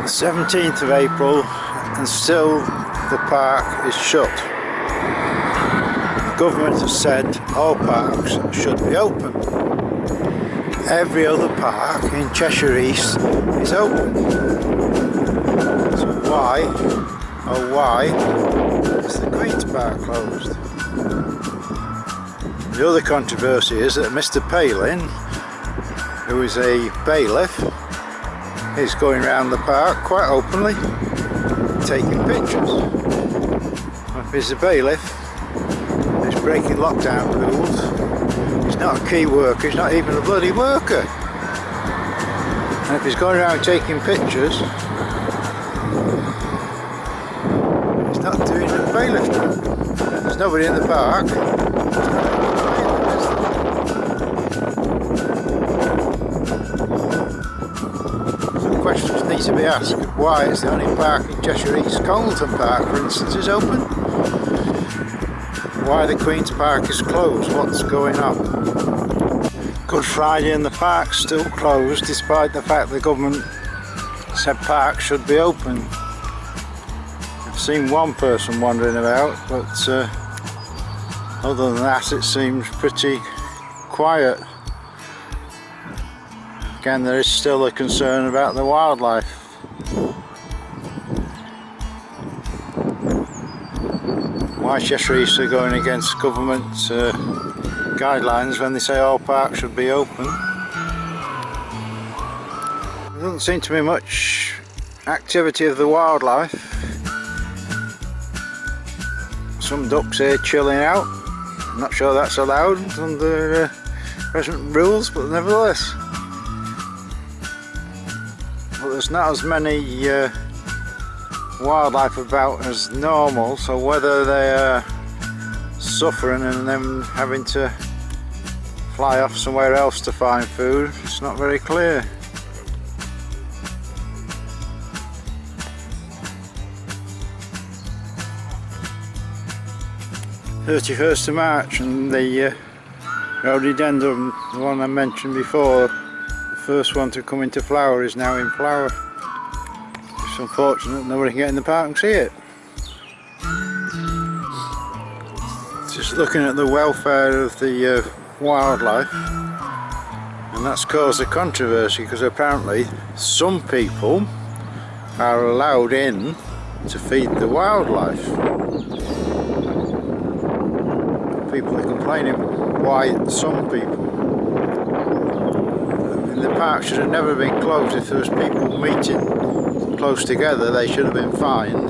17th of April and still the park is shut. The government has said all parks should be open. Every other park in Cheshire East is open. So why, oh why, is the Queen's Park closed? The other controversy is that Mr. Palin, who is a bailiff, is going around the park quite openly taking pictures. If he's a bailiff, he's breaking lockdown rules. He's not a key worker, he's not even a bloody worker. And if he's going around taking pictures, he's not doing a bailiff job. There's nobody in the park. Questions need to be asked. Why is the only park in Cheshire East, Colton Park for instance, is open? Why the Queen's Park is closed? What's going on? Good Friday and the park's still closed despite the fact the government said parks should be open. I've seen one person wandering about, but other than that it seems pretty quiet. Again, there is still a concern about the wildlife. Why Cheshire East are going against government guidelines when they say all parks should be open. There doesn't seem to be much activity of the wildlife. Some ducks here chilling out. I'm not sure that's allowed under present rules, but nevertheless. But there's not as many wildlife about as normal, so whether they are suffering and then having to fly off somewhere else to find food, it's not very clear. (31st of March) and the rhododendron, the one I mentioned before, first one to come into flower, is now in flower. It's unfortunate nobody can get in the park and see it. Just looking at the welfare of the wildlife, and that's caused a controversy because apparently some people are allowed in to feed the wildlife. People are complaining why some people. The park should have never been closed. If there was people meeting close together, they should have been fined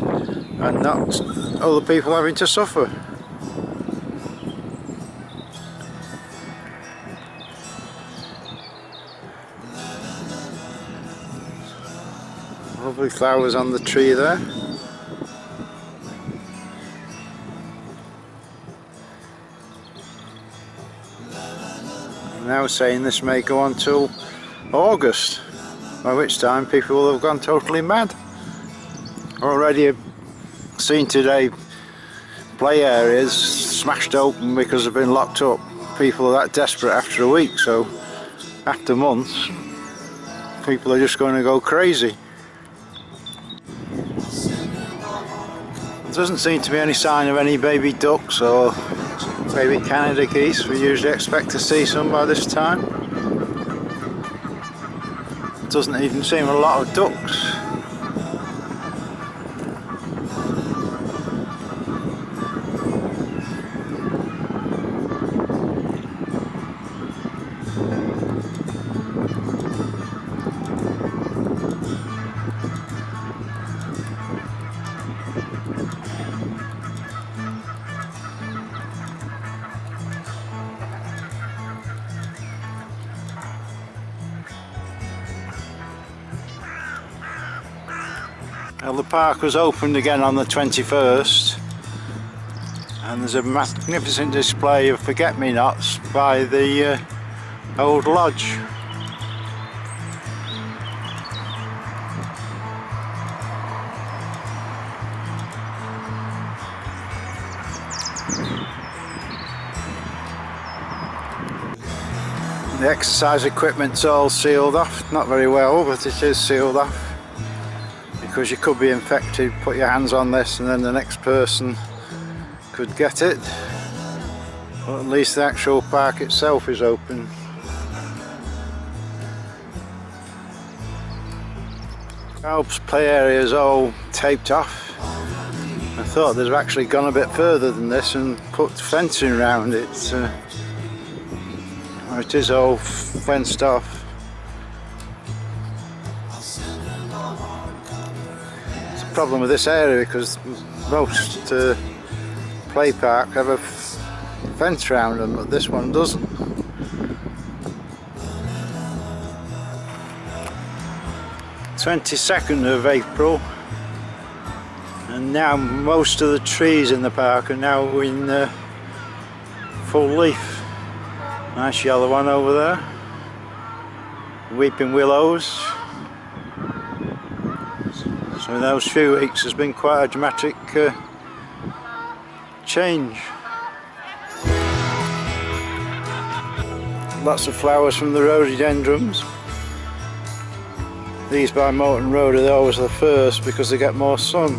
and not other people having to suffer. Lovely flowers on the tree there. I'm now saying this may go on till August, by which time people will have gone totally mad. Already seen today play areas smashed open because they've been locked up. People are that desperate after a week, so after months people are just going to go crazy. There doesn't seem to be any sign of any baby ducks or baby Canada geese. We usually expect to see some by this time. Doesn't even seem a lot of ducks. Well, the park was opened again on the 21st, and there's a magnificent display of forget-me-nots by the old lodge. The exercise equipment's all sealed off, not very well, but it is sealed off. because you could be infected, put your hands on this and then the next person could get it. But at least the actual park itself is open. Child's play area is all taped off. I thought they'd actually gone a bit further than this and put fencing around it. It is all fenced off. It's a problem with this area because most play parks have a fence around them, but this one doesn't. (22nd of April), and now most of the trees in the park are now in full leaf. Nice yellow one over there. Weeping willows. So in those few weeks there's been quite a dramatic change. Lots of flowers from the rhododendrons. These by Moulton Road are always the first because they get more sun.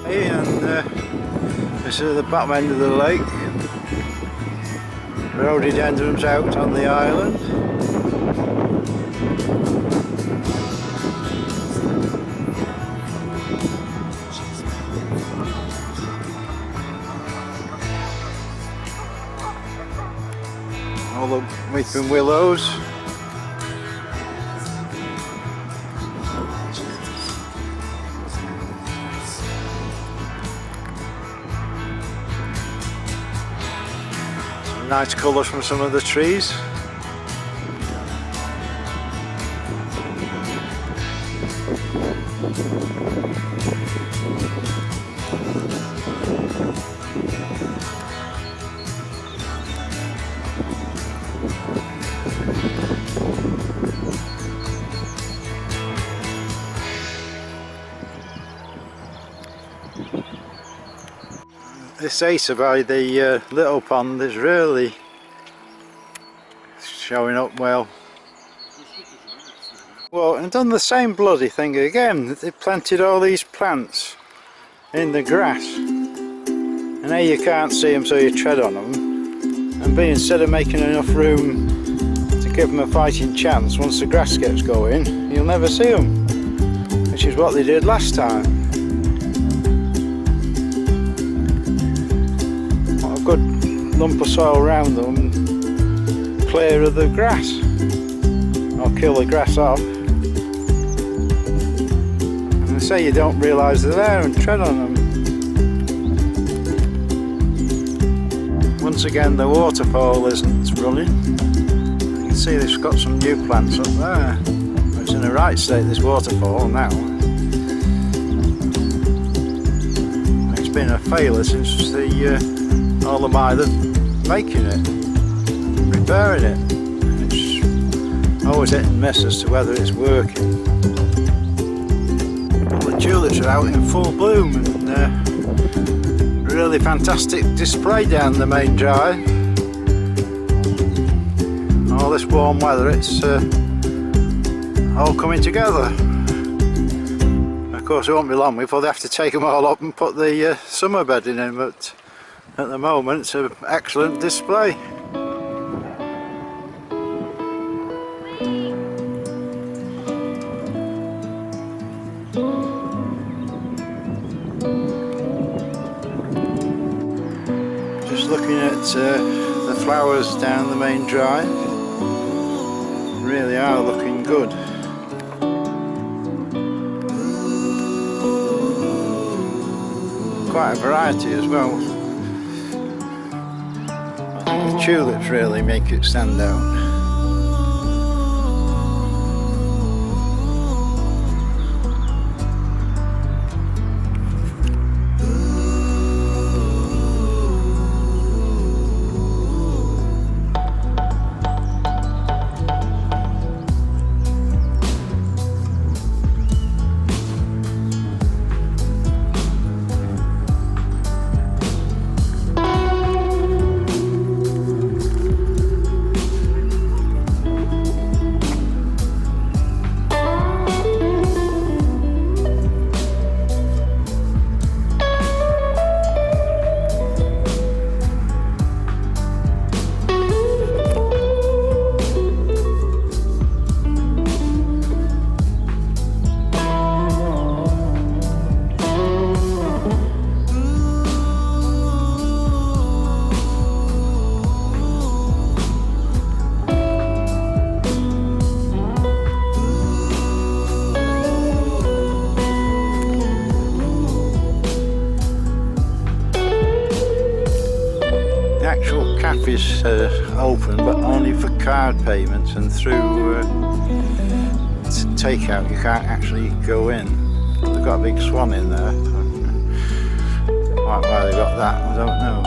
And this is the bottom end of the lake. Rhododendrons out on the island. All the weeping willows. Nice colours from some of the trees. This acer by the little pond is really showing up well. Well, and done the same bloody thing again. They planted all these plants in the grass, and now you can't see them, so you tread on them. And instead of making enough room to give them a fighting chance, once the grass gets going, you'll never see them, which is what they did last time. Good lump of soil around them, clear of the grass, or kill the grass off. And they say you don't realise they're there and tread on them. Once again, the waterfall isn't running. You can see they've got some new plants up there. It's in the right state, this waterfall now. It's been a failure since all the either making it, repairing it. It's always hit and miss as to whether it's working. All the tulips are out in full bloom, and really fantastic display down the main drive. All this warm weather, it's all coming together. Of course, it won't be long before they have to take them all up and put the summer bedding in, but at the moment it's an excellent display. Just looking at the flowers down the main drive, really are looking good. Quite a variety as well. The tulips really make it stand out. actual cafe's open, but only for card payments, and through takeout you can't actually go in. They've got a big swan in there. Why they got that, I don't know.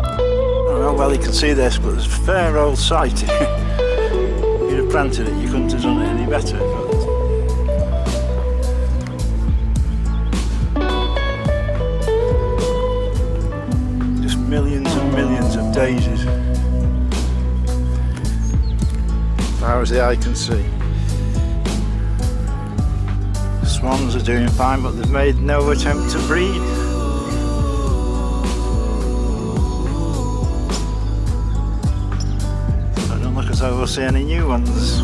I don't know well you can see this, but there's a fair old site. If you'd have planted it, you couldn't have done it any better. Just millions and millions of daisies, as far as the eye can see. Swans are doing fine, but they've made no attempt to breed. So it don't look as though we'll see any new ones.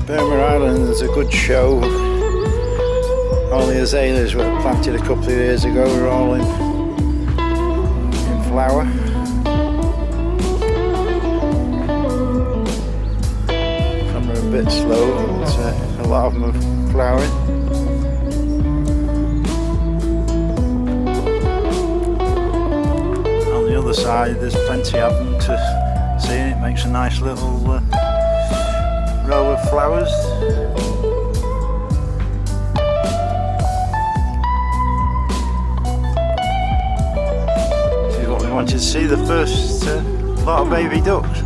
Burma Island is a good show. All the azaleas were planted a couple of years ago were all in flower. Some are a bit slow, but a lot of them are flowering. On the other side there's plenty of them to see, and it makes a nice little row of flowers. Wanted to see the first lot of baby ducks.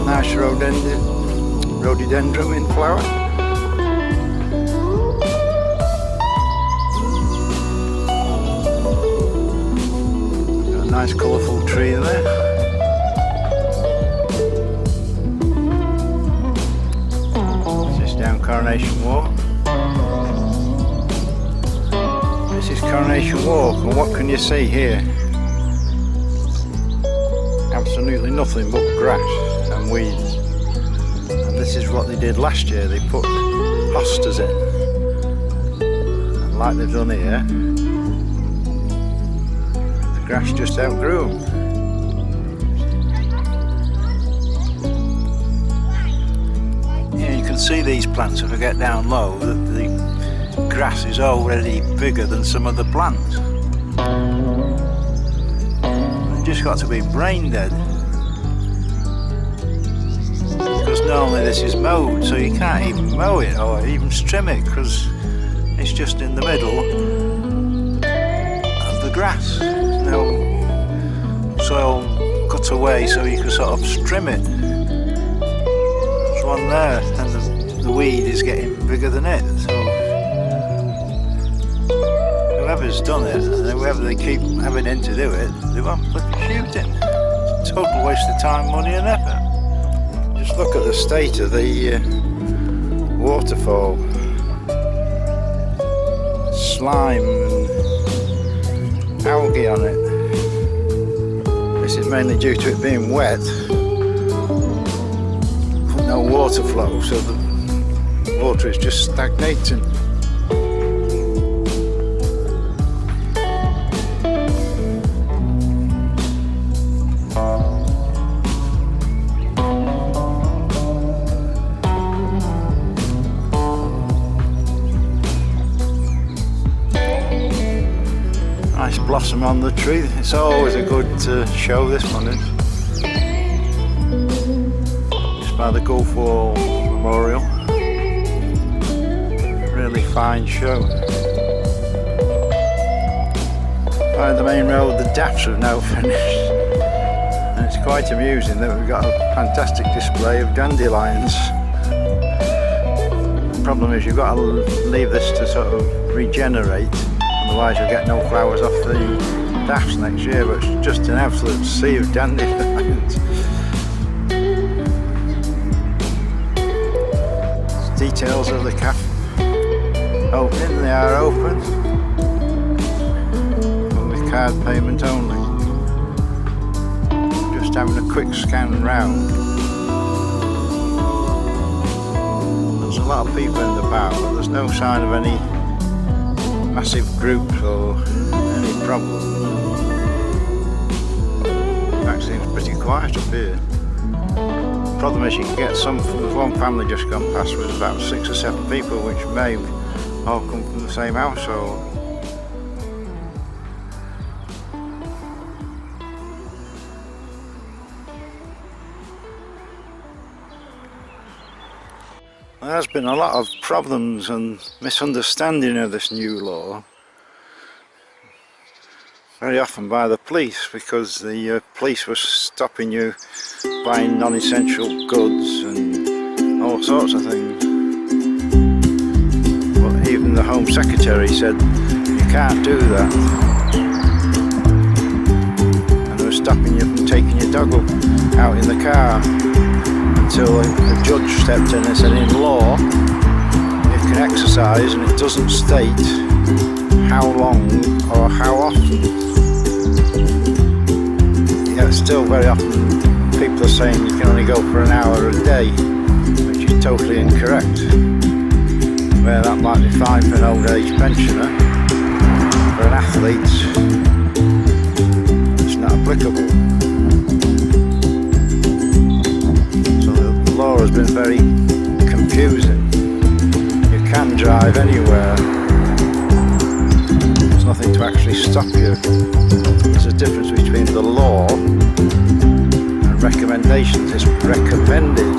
Nice rhododendron in flower. Got a nice colourful tree there. This is down Coronation Walk. This is Coronation Walk, and what can you see here? Absolutely nothing but grass and weeds. And this is what they did last year. They put hostas in, and like they've done here, the grass just outgrew them. Yeah, you can see these plants, if I get down low, that the grass is already bigger than some of the plants. They've just got to be brain dead. Because normally this is mowed, so you can't even mow it or even trim it, because it's just in the middle of the grass. There's no soil cut away so you can sort of trim it. There's one there, and the weed is getting bigger than it. So whoever's done it, and whoever they keep having in to do it, they won't bloody shoot it. It's a total waste of time, money and effort. Just look at the state of the waterfall. Slime and algae on it. This is mainly due to it being wet, but no water flow, so the water is just stagnating. Nice blossom on the tree. It's always a good show, this one is. Just by the Gulf War Memorial. Really fine show. By the main road, the daffs have now finished, and it's quite amusing that we've got a fantastic display of dandelions. The problem is you've got to leave this to sort of regenerate, otherwise you'll get no flowers off the daffs next year, but it's just an absolute sea of dandelions. Details of the cafe opening, they are open, but with card payment only. Just having a quick scan round. There's a lot of people in the park, but there's no sign of any massive groups or any problems. In fact, it seems pretty quiet up here. The problem is you can get some from one family just gone past with about 6 or 7 people, which may all come from the same household. There has been a lot of problems and misunderstanding of this new law, very often by the police, because the police were stopping you buying non-essential goods and all sorts of things. But even the Home Secretary said you can't do that, and they were stopping you from taking your dog out in the car, until a judge stepped in and said in law you can exercise and it doesn't state how long or how often. Yet still very often people are saying you can only go for an hour a day, which is totally incorrect. Where that might be fine for an old age pensioner, for an athlete it's not applicable. So the law has been very confusing. You can drive anywhere, there's nothing to actually stop you. There's a difference between the law and recommendations. It's recommended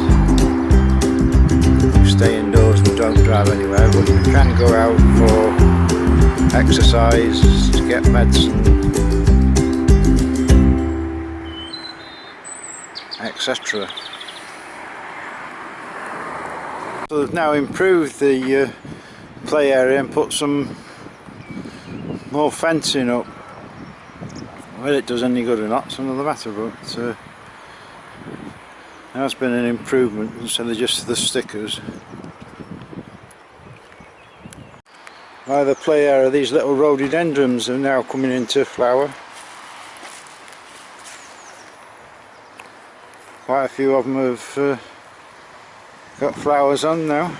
you stay indoors and don't drive anywhere, but you can go out for exercise, to get medicine, etc. So they've now improved the play area and put some more fencing up. Whether it does any good or not, it's another matter, but there has been an improvement instead of just the stickers. By the play area, these little rhododendrons are now coming into flower. Quite a few of them have got flowers on now.